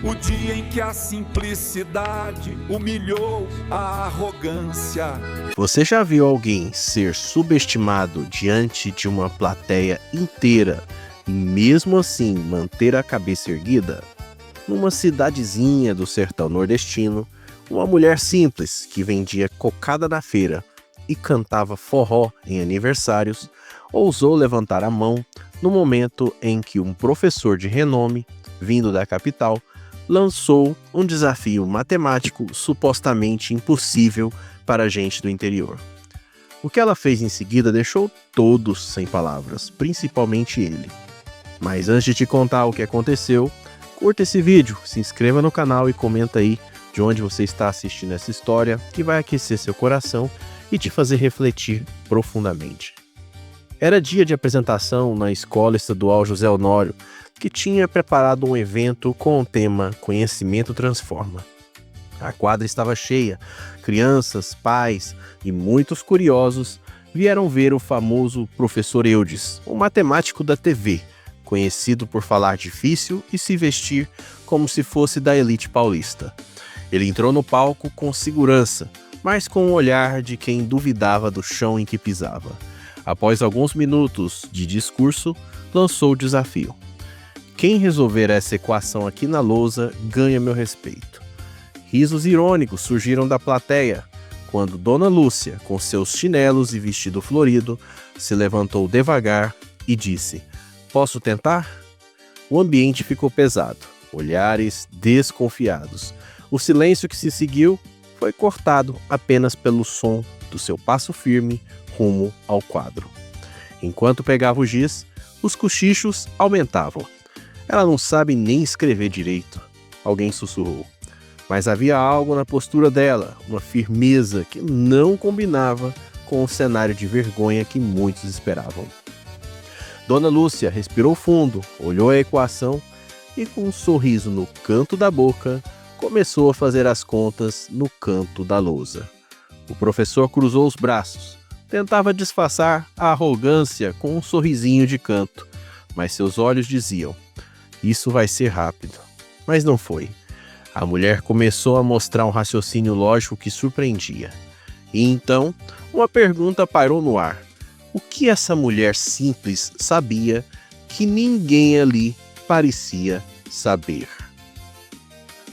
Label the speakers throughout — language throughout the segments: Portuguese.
Speaker 1: o dia em que a simplicidade humilhou a arrogância.
Speaker 2: Você já viu alguém ser subestimado diante de uma plateia inteira e mesmo assim manter a cabeça erguida? Numa cidadezinha do sertão nordestino, uma mulher simples que vendia cocada na feira e cantava forró em aniversários, ousou levantar a mão no momento em que um professor de renome, vindo da capital, lançou um desafio matemático supostamente impossível para a gente do interior. O que ela fez em seguida deixou todos sem palavras, principalmente ele. Mas antes de te contar o que aconteceu, curta esse vídeo, se inscreva no canal e comenta aí de onde você está assistindo essa história, que vai aquecer seu coração e te fazer refletir profundamente. Era dia de apresentação na Escola Estadual José Honório, que tinha preparado um evento com o tema Conhecimento Transforma. A quadra estava cheia, crianças, pais e muitos curiosos vieram ver o famoso professor Eudes, um matemático da TV, conhecido por falar difícil e se vestir como se fosse da elite paulista. Ele entrou no palco com segurança, mas com o olhar de quem duvidava do chão em que pisava. Após alguns minutos de discurso, lançou o desafio. Quem resolver essa equação aqui na lousa ganha meu respeito. Risos irônicos surgiram da plateia, quando Dona Lúcia, com seus chinelos e vestido florido, se levantou devagar e disse: "Posso tentar?" O ambiente ficou pesado, olhares desconfiados. O silêncio que se seguiu foi cortado apenas pelo som do seu passo firme rumo ao quadro. Enquanto pegava o giz, os cochichos aumentavam. "Ela não sabe nem escrever direito", alguém sussurrou. Mas havia algo na postura dela, uma firmeza que não combinava com o cenário de vergonha que muitos esperavam. Dona Lúcia respirou fundo, olhou a equação e, com um sorriso no canto da boca, começou a fazer as contas no canto da lousa. O professor cruzou os braços, tentava disfarçar a arrogância com um sorrisinho de canto, mas seus olhos diziam: "Isso vai ser rápido." Mas não foi. A mulher começou a mostrar um raciocínio lógico que surpreendia. E então, uma pergunta pairou no ar. O que essa mulher simples sabia que ninguém ali parecia saber?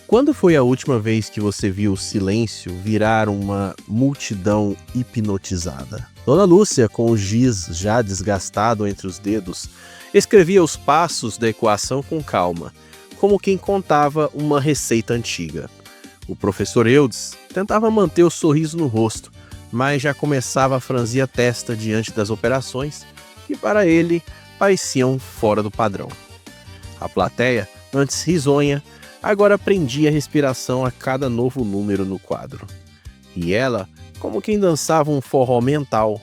Speaker 2: Quando foi a última vez que você viu o silêncio virar uma multidão hipnotizada? Dona Lúcia, com o giz já desgastado entre os dedos, escrevia os passos da equação com calma, como quem contava uma receita antiga. O professor Eudes tentava manter o sorriso no rosto, mas já começava a franzir a testa diante das operações que para ele pareciam fora do padrão. A plateia, antes risonha, agora prendia a respiração a cada novo número no quadro. E ela, como quem dançava um forró mental,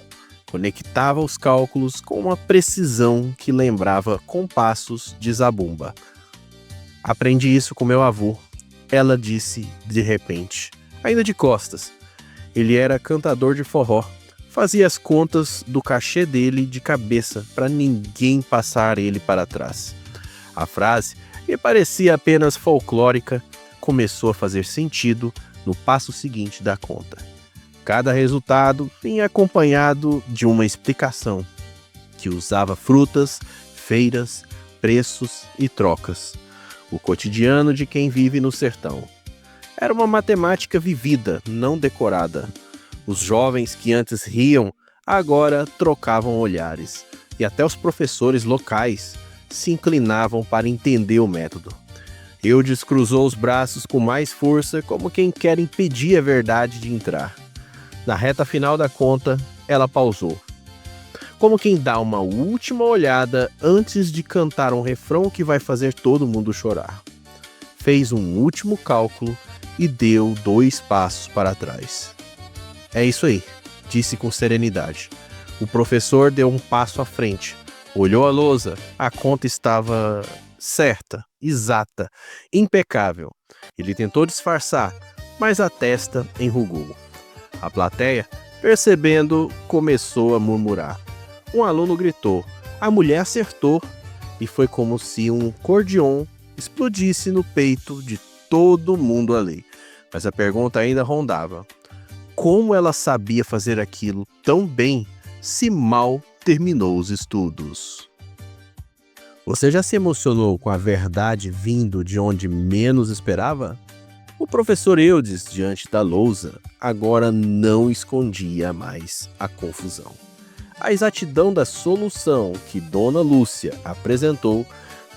Speaker 2: conectava os cálculos com uma precisão que lembrava compassos de zabumba. "Aprendi isso com meu avô", ela disse de repente, ainda de costas. Ele era cantador de forró, fazia as contas do cachê dele de cabeça para ninguém passar ele para trás. A frase, que parecia apenas folclórica, começou a fazer sentido no passo seguinte da conta. Cada resultado vinha acompanhado de uma explicação, que usava frutas, feiras, preços e trocas. O cotidiano de quem vive no sertão. Era uma matemática vivida, não decorada. Os jovens que antes riam, agora trocavam olhares. E até os professores locais se inclinavam para entender o método. Eudes cruzou os braços com mais força, como quem quer impedir a verdade de entrar. Na reta final da conta, ela pausou. Como quem dá uma última olhada antes de cantar um refrão que vai fazer todo mundo chorar. Fez um último cálculo e deu 2 passos para trás. "É isso aí", disse com serenidade. O professor deu um passo à frente, olhou a lousa, a conta estava certa, exata, impecável. Ele tentou disfarçar, mas a testa enrugou. A plateia, percebendo, começou a murmurar. Um aluno gritou: "A mulher acertou!" E foi como se um cordeon explodisse no peito de todo mundo ali. Mas a pergunta ainda rondava: como ela sabia fazer aquilo tão bem se mal terminou os estudos? Você já se emocionou com a verdade vindo de onde menos esperava? O professor Eudes, diante da lousa, agora não escondia mais a confusão. A exatidão da solução que Dona Lúcia apresentou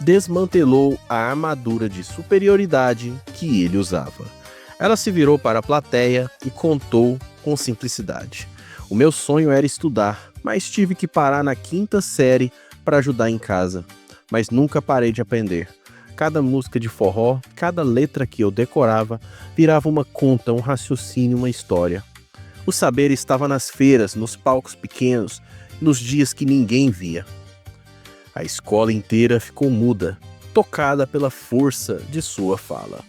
Speaker 2: desmantelou a armadura de superioridade que ele usava. Ela se virou para a plateia e contou com simplicidade: o meu sonho era estudar, mas tive que parar na 5ª série para ajudar em casa. Mas nunca parei de aprender. Cada música de forró, cada letra que eu decorava, virava uma conta, um raciocínio, uma história. O saber estava nas feiras, nos palcos pequenos, nos dias que ninguém via. A escola inteira ficou muda, tocada pela força de sua fala.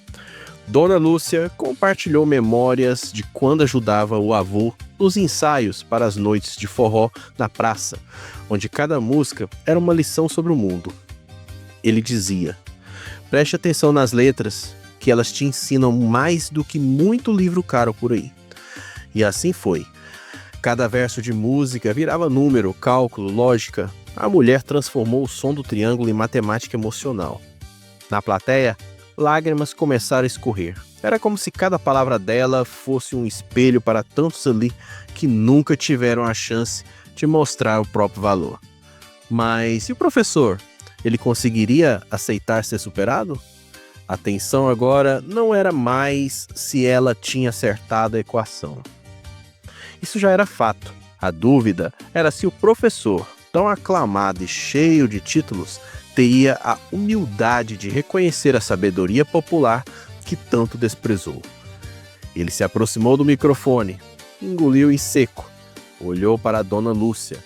Speaker 2: Dona Lúcia compartilhou memórias de quando ajudava o avô nos ensaios para as noites de forró na praça, onde cada música era uma lição sobre o mundo. Ele dizia: preste atenção nas letras, que elas te ensinam mais do que muito livro caro por aí. E assim foi. Cada verso de música virava número, cálculo, lógica. A mulher transformou o som do triângulo em matemática emocional. Na plateia, lágrimas começaram a escorrer. Era como se cada palavra dela fosse um espelho para tantos ali que nunca tiveram a chance de mostrar o próprio valor. Mas e o professor? Ele conseguiria aceitar ser superado? A tensão agora não era mais se ela tinha acertado a equação. Isso já era fato. A dúvida era se o professor, tão aclamado e cheio de títulos, teria a humildade de reconhecer a sabedoria popular que tanto desprezou. Ele se aproximou do microfone, engoliu em seco, olhou para a Dona Lúcia.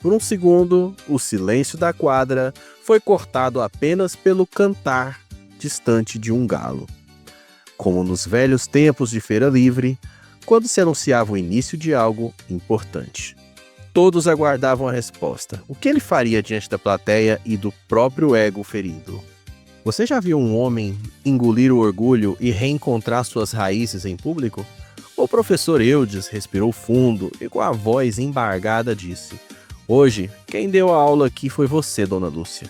Speaker 2: Por um segundo, o silêncio da quadra foi cortado apenas pelo cantar distante de um galo. Como nos velhos tempos de feira livre, quando se anunciava o início de algo importante. Todos aguardavam a resposta. O que ele faria diante da plateia e do próprio ego ferido? Você já viu um homem engolir o orgulho e reencontrar suas raízes em público? O professor Eudes respirou fundo e com a voz embargada disse: hoje, quem deu a aula aqui foi você, Dona Lúcia.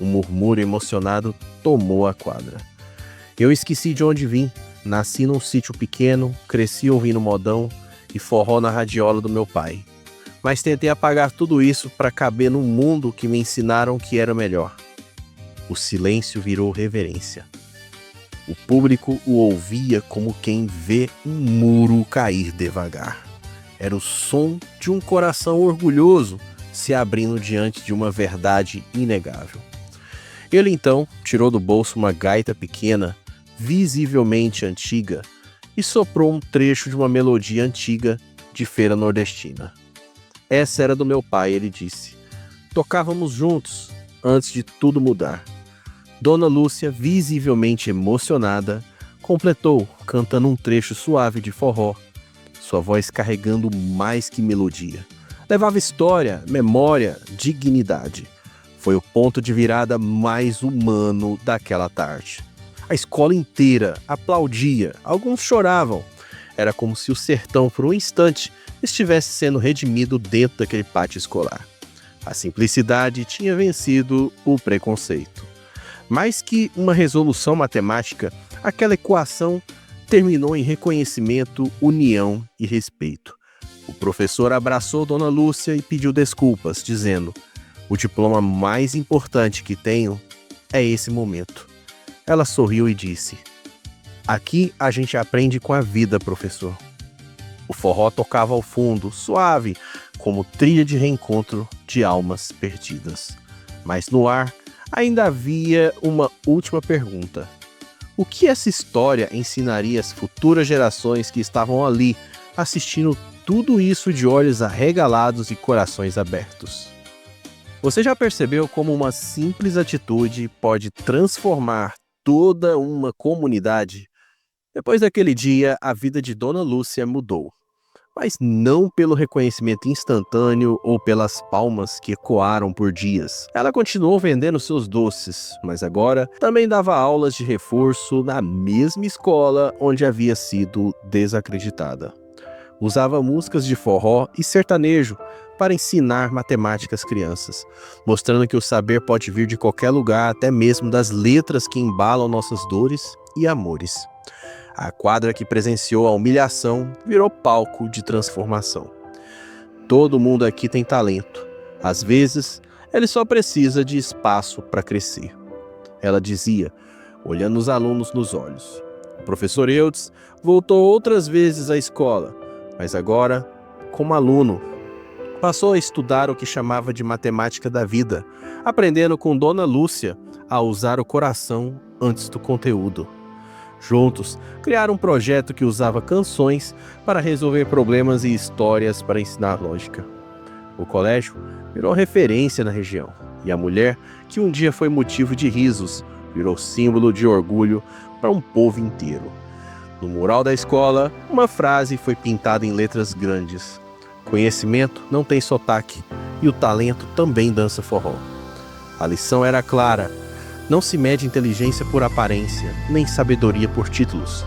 Speaker 2: Um murmúrio emocionado tomou a quadra. Eu esqueci de onde vim. Nasci num sítio pequeno, cresci ouvindo modão e forró na radiola do meu pai. Mas tentei apagar tudo isso para caber num mundo que me ensinaram que era melhor. O silêncio virou reverência. O público o ouvia como quem vê um muro cair devagar. Era o som de um coração orgulhoso se abrindo diante de uma verdade inegável. Ele então tirou do bolso uma gaita pequena, visivelmente antiga, e soprou um trecho de uma melodia antiga de feira nordestina. Essa era do meu pai, ele disse. Tocávamos juntos, antes de tudo mudar. Dona Lúcia, visivelmente emocionada, completou, cantando um trecho suave de forró, sua voz carregando mais que melodia. Levava história, memória, dignidade. Foi o ponto de virada mais humano daquela tarde. A escola inteira aplaudia, alguns choravam. Era como se o sertão, por um instante, estivesse sendo redimido dentro daquele pátio escolar. A simplicidade tinha vencido o preconceito. Mais que uma resolução matemática, aquela equação terminou em reconhecimento, união e respeito. O professor abraçou Dona Lúcia e pediu desculpas, dizendo: o diploma mais importante que tenho é esse momento. Ela sorriu e disse: aqui a gente aprende com a vida, professor. O forró tocava ao fundo, suave, como trilha de reencontro de almas perdidas. Mas no ar ainda havia uma última pergunta. O que essa história ensinaria às futuras gerações que estavam ali, assistindo tudo isso de olhos arregalados e corações abertos? Você já percebeu como uma simples atitude pode transformar toda uma comunidade? Depois daquele dia, a vida de Dona Lúcia mudou. mas não pelo reconhecimento instantâneo ou pelas palmas que ecoaram por dias. Ela continuou vendendo seus doces, mas agora também dava aulas de reforço na mesma escola onde havia sido desacreditada. Usava músicas de forró e sertanejo para ensinar matemática às crianças, mostrando que o saber pode vir de qualquer lugar, até mesmo das letras que embalam nossas dores e amores. A quadra que presenciou a humilhação virou palco de transformação. Todo mundo aqui tem talento. Às vezes, ele só precisa de espaço para crescer. Ela dizia, olhando os alunos nos olhos. O professor Eudes voltou outras vezes à escola, mas agora, como aluno, passou a estudar o que chamava de matemática da vida, aprendendo com Dona Lúcia a usar o coração antes do conteúdo. Juntos, criaram um projeto que usava canções para resolver problemas e histórias para ensinar lógica. O colégio virou referência na região, e a mulher, que um dia foi motivo de risos, virou símbolo de orgulho para um povo inteiro. No mural da escola, uma frase foi pintada em letras grandes. Conhecimento não tem sotaque, e o talento também dança forró. A lição era clara. Não se mede inteligência por aparência, nem sabedoria por títulos.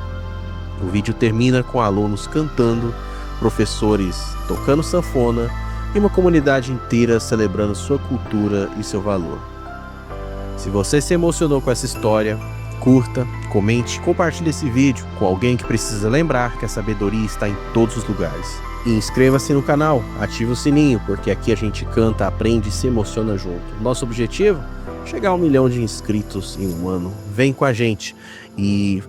Speaker 2: O vídeo termina com alunos cantando, professores tocando sanfona e uma comunidade inteira celebrando sua cultura e seu valor. Se você se emocionou com essa história, curta, comente, compartilhe esse vídeo com alguém que precisa lembrar que a sabedoria está em todos os lugares. E inscreva-se no canal, ative o sininho, porque aqui a gente canta, aprende e se emociona junto. Nosso objetivo? Chegar a 1 milhão de inscritos em um ano. Vem com a gente e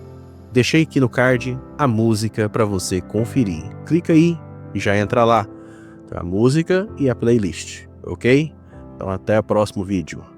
Speaker 2: deixei aqui no card a música para você conferir. Clica aí e já entra lá. A música e a playlist, ok? Então até o próximo vídeo.